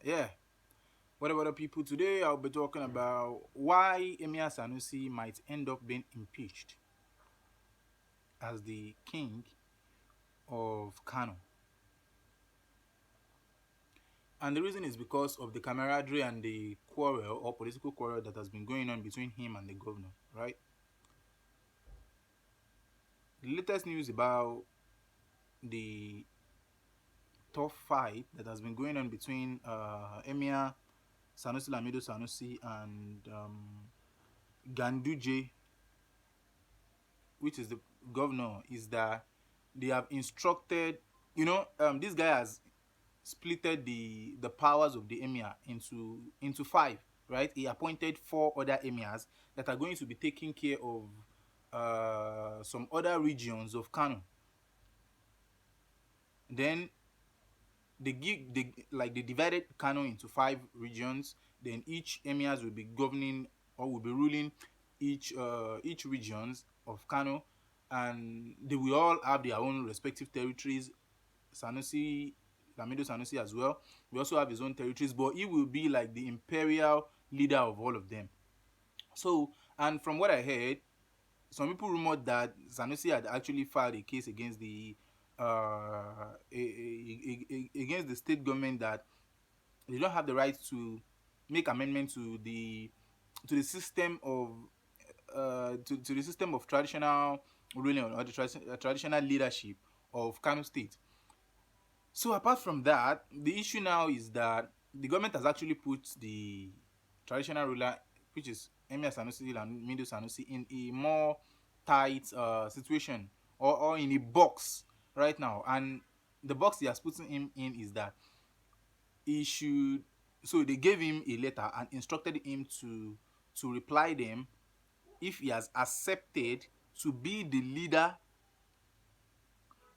Yeah. What about the people today? I'll be talking about why Emir Sanusi might end up being impeached as the king of Kano. And the reason is because of the camaraderie and the quarrel or political quarrel that has been going on between him and the governor, right? The latest news about the tough fight that has been going on between Emir Sanusi Lamido Sanusi and Ganduje, which is the governor, is that they have instructed, this guy has splitted the powers of the emir into five, right? He appointed four other emirs that are going to be taking care of some other regions of Kano. Then they divided Kano into five regions. Then each emirs will be governing or will be ruling each regions of Kano, and they will all have their own respective territories. Sanusi Lamido Sanusi as well. We also have his own territories, but he will be like the imperial leader of all of them. So, and from what I heard, some people rumored that Sanusi had actually filed a case against the against the state government that they don't have the right to make amendment to the system of to the system of traditional ruling or the traditional leadership of Kano State. So apart from that, the issue now is that the government has actually put the traditional ruler, which is Emir Sanusi and Mido Sanusi, in a more tight situation, or in a box right now. And the box he has put him in is that he should. So they gave him a letter and instructed him to reply them if he has accepted to be the leader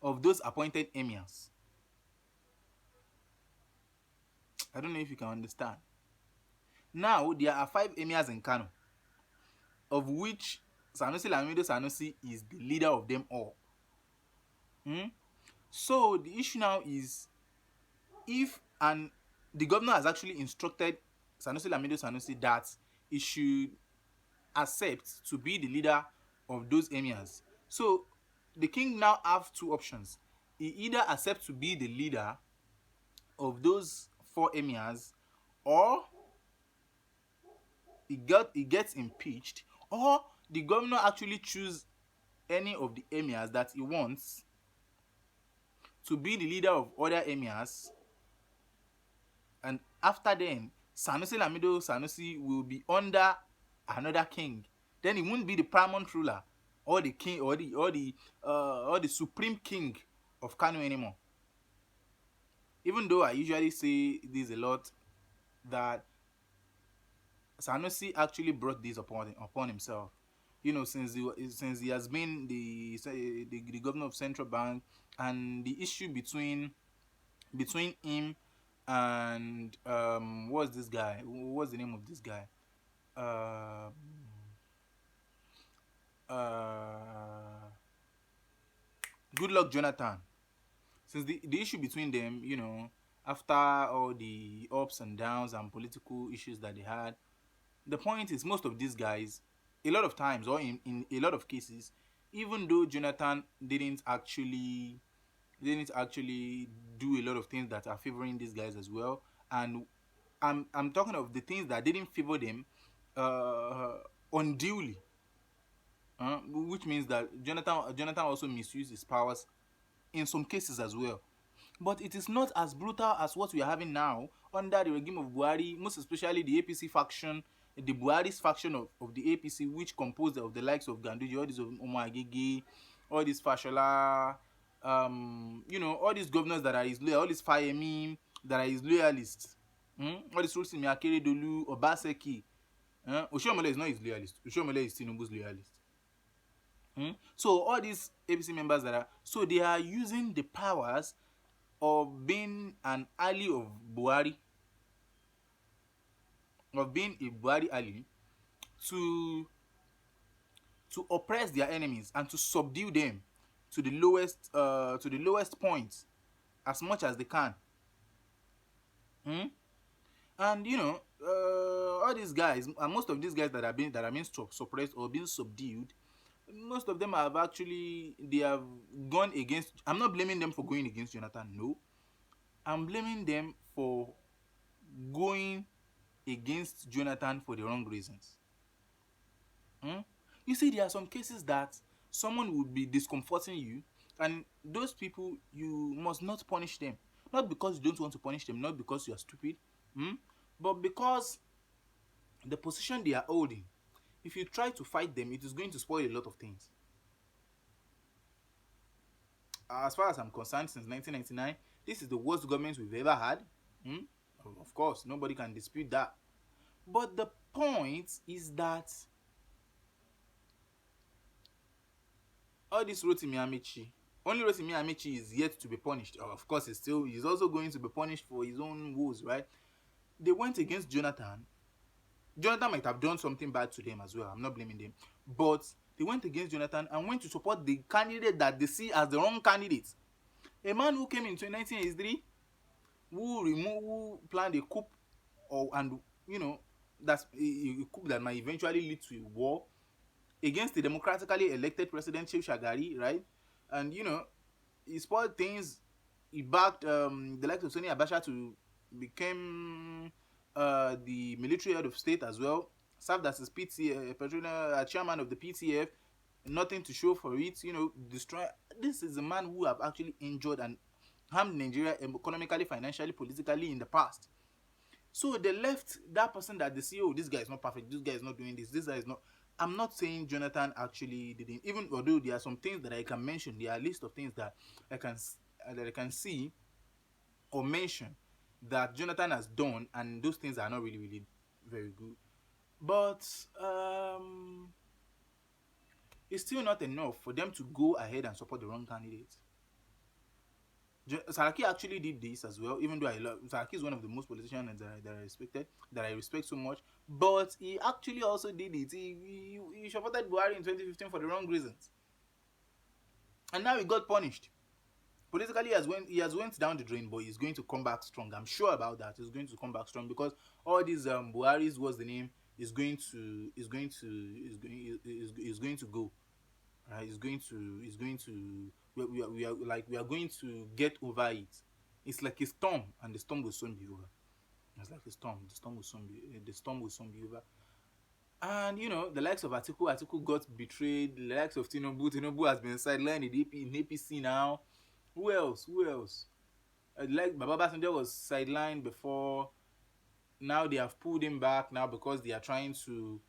of those appointed emirs. I don't know if you can understand. Now there are five emirs in Kano, of which Sanusi Lamido Sanusi is the leader of them all. So the issue now is, if and the governor has actually instructed Sanusi Lamido Sanusi that he should accept to be the leader of those emirs. So the king now have two options. He either accepts to be the leader of those four emirs, or he gets impeached, or the governor actually choose any of the emirs that he wants to be the leader of other emirs, and after then Sanusi Lamido Sanusi will be under another king. Then he won't be the paramount ruler or the king or the supreme king of Kano anymore. Even though I usually say this a lot, that Sanusi actually brought this upon himself. Since he has been the governor of central bank, and the issue between him and what's this guy? What's the name of this guy? Uh, uh, Good luck, Jonathan. Since the issue between them, after all the ups and downs and political issues that they had, the point is, most of these guys, a lot of times, or in a lot of cases, even though Jonathan didn't actually do a lot of things that are favoring these guys as well, and I'm talking of the things that didn't favor them unduly, which means that Jonathan also misused his powers in some cases as well. But it is not as brutal as what we are having now under the regime of Buhari, most especially the APC faction, the Buhari's faction of the APC, which composed of the likes of Ganduje, all these of Umar, all these Fashola, all these governors that are his loyal, all these Fayemi that are his loyalists, all these Rotimi Akeredolu, Obaseki. Oshiomhole is not his loyalist. Oshiomhole is Tinubu's loyalist. So all these APC members they are using the powers of being an ally of Buhari, of being a Buhari ally, to oppress their enemies and to subdue them to the lowest point. as much as they can. Hmm? And all these guys, and most of these guys that are being suppressed or being subdued, most of them have actually they have gone against. I'm not blaming them for going against Jonathan. No, I'm blaming them for going against Jonathan for the wrong reasons. Hmm? You see, there are some cases that someone would be discomforting you, and those people you must not punish them. Not because you don't want to punish them, not because you are stupid, hmm? But because the position they are holding, if you try to fight them, it is going to spoil a lot of things. As far as I'm concerned, since 1999, this is the worst government we've ever had. Hmm? Of course, nobody can dispute that. But the point is that all this Rotimi Amici, only Rotimi Amici is yet to be punished. Of course, he's also going to be punished for his own woes, right? They went against Jonathan. Jonathan might have done something bad to them as well. I'm not blaming them. But they went against Jonathan and went to support the candidate that they see as the wrong candidate. A man who came in 1983, who planned a coup, and that's a coup that might eventually lead to a war against the democratically elected president Chief Shagari, right? And he spoiled things. He backed the likes of Sani Abacha to become the military head of state as well. Served as his PTF, chairman of the PTF. Nothing to show for it. Destroy. This is a man who have actually injured and harmed Nigeria economically, financially, politically in the past. So they left that person that they see, oh, this guy is not perfect, this guy is not doing this guy is not. I'm not saying Jonathan actually didn't, even although there are some things that I can mention, there are a list of things that I can see or mention that Jonathan has done, and those things are not really, really very good. But it's still not enough for them to go ahead and support the wrong candidate. Saraki actually did this as well, even though I love Saraki is one of the most politicians that I respect so much. But he actually also did it. He supported Buhari in 2015 for the wrong reasons, and now he got punished. Politically, he has went down the drain, but he's going to come back strong. I'm sure about that. He's going to come back strong because all these Buhari's, what's the name, is going to go. We are going to get over it. It's like a storm, and the storm will soon be over. It's like a storm. The storm will soon be over. And the likes of Atiku got betrayed. The likes of Tinubu has been sidelined in APC now. Who else? Like Baba Basanjo was sidelined before. Now they have pulled him back now because they are trying to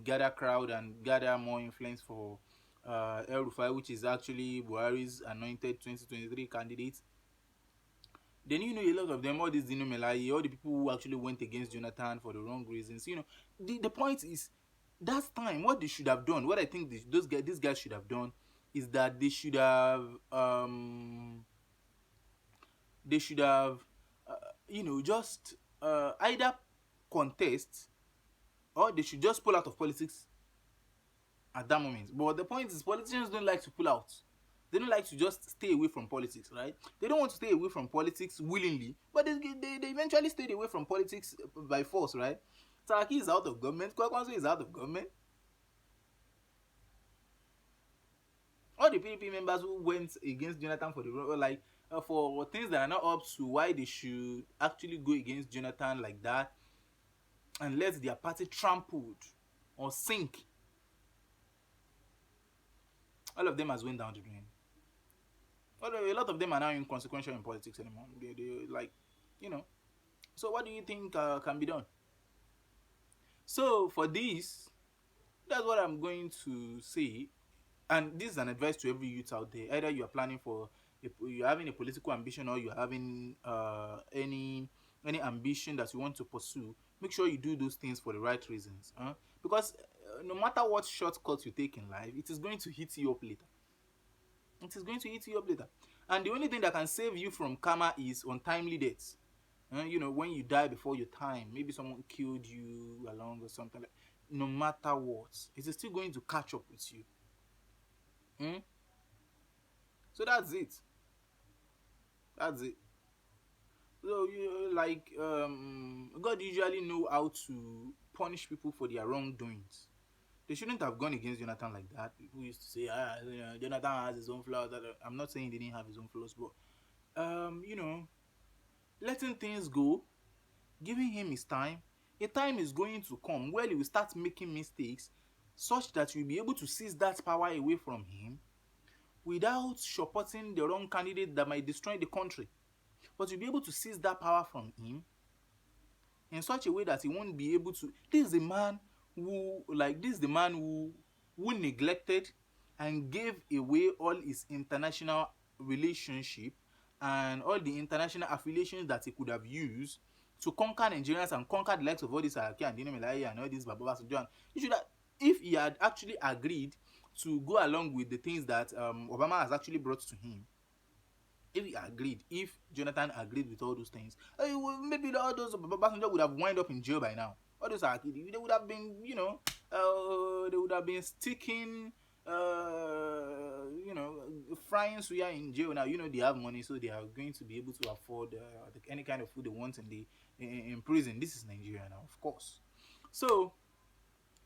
gather crowd and gather more influence for El Rufai, which is actually Buhari's anointed 2023 candidate. Then a lot of them, all these Dino Melai, all the people who actually went against Jonathan for the wrong reasons. The point is, that time what they should have done, what I think these guys should have done, is that they should have just either contest, or they should just pull out of politics at that moment. But the point is, politicians don't like to pull out. They don't like to just stay away from politics, right? They don't want to stay away from politics willingly, but they eventually stayed away from politics by force, right? Saraki is out of government. Kwakwanso is out of government. All the PDP members who went against Jonathan for for things that are not up to why they should actually go against Jonathan like that and let their party trampled or sink, all of them has went down the drain. Although a lot of them are now inconsequential in politics anymore. They like, you know. So what do you think can be done? So for this, that's what I'm going to say. And this is an advice to every youth out there. Either you are planning for, you're having a political ambition, or you're having any ambition that you want to pursue. Make sure you do those things for the right reasons. Because no matter what shortcuts you take in life, it is going to hit you up later. It is going to eat you up later. And the only thing that can save you from karma is untimely deaths. When you die before your time, maybe someone killed you along or something like. No matter what, it is still going to catch up with you. So that's it. That's it. So God usually know how to punish people for their wrongdoings. They shouldn't have gone against Jonathan like that. People used to say, Jonathan has his own flaws. I'm not saying he didn't have his own flaws, but you know, letting things go, giving him his time. A time is going to come where he will start making mistakes, such that you'll be able to seize that power away from him without supporting the wrong candidate that might destroy the country. But you'll be able to seize that power from him in such a way that he won't be able to. This is the man who neglected and gave away all his international relationship and all the international affiliations that he could have used to conquer Nigerians and conquer the likes of all this Araki and Dino Melaye and all these Baba Basunjo. You should have, if he had actually agreed to go along with the things that Obama has actually brought to him, if he agreed, if Jonathan agreed with all those things, maybe all those Babasanjo would have wind up in jail by now. All those are, they would have been, they would have been sticking, frying suya in jail now. They have money, so they are going to be able to afford any kind of food they want in prison. This is Nigeria now, of course. So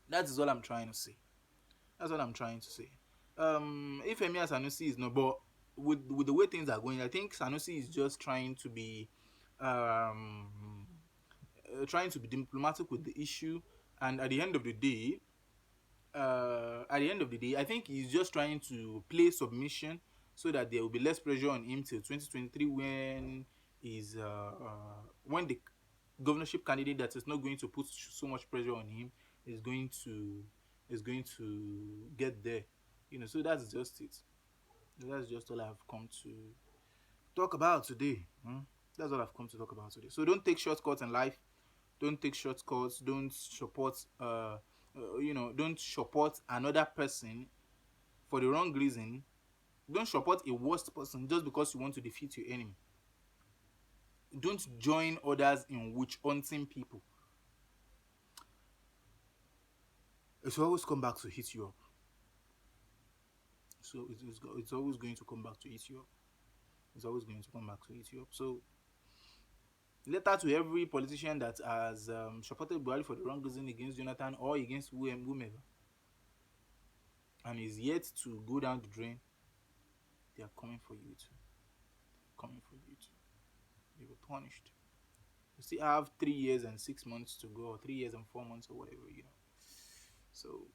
that is all I'm trying to say. That's what I'm trying to say. If Emir Sanusi is no, but with the way things are going, I think Sanusi is just trying to be diplomatic with the issue, and at the end of the day, I think he's just trying to play submission so that there will be less pressure on him till 2023 when the governorship candidate that is not going to put so much pressure on him is going to get there. So that's just it. That's just all I've come to talk about today. That's all I've come to talk about today. So don't take shortcuts in life. Don't take shortcuts. Don't support another person for the wrong reason. Don't support a worst person just because you want to defeat your enemy. Don't join others in witch hunting people. It's always come back to hit you up. So it's always going to come back to eat you up. It's always going to come back to eat you up. So letter to every politician that has supported Buhari for the wrong reason against Jonathan or against whomever, and is yet to go down the drain, they are coming for you too. Coming for you too. They were punished. You still have 3 years and 6 months to go, or 3 years and 4 months, or whatever. So,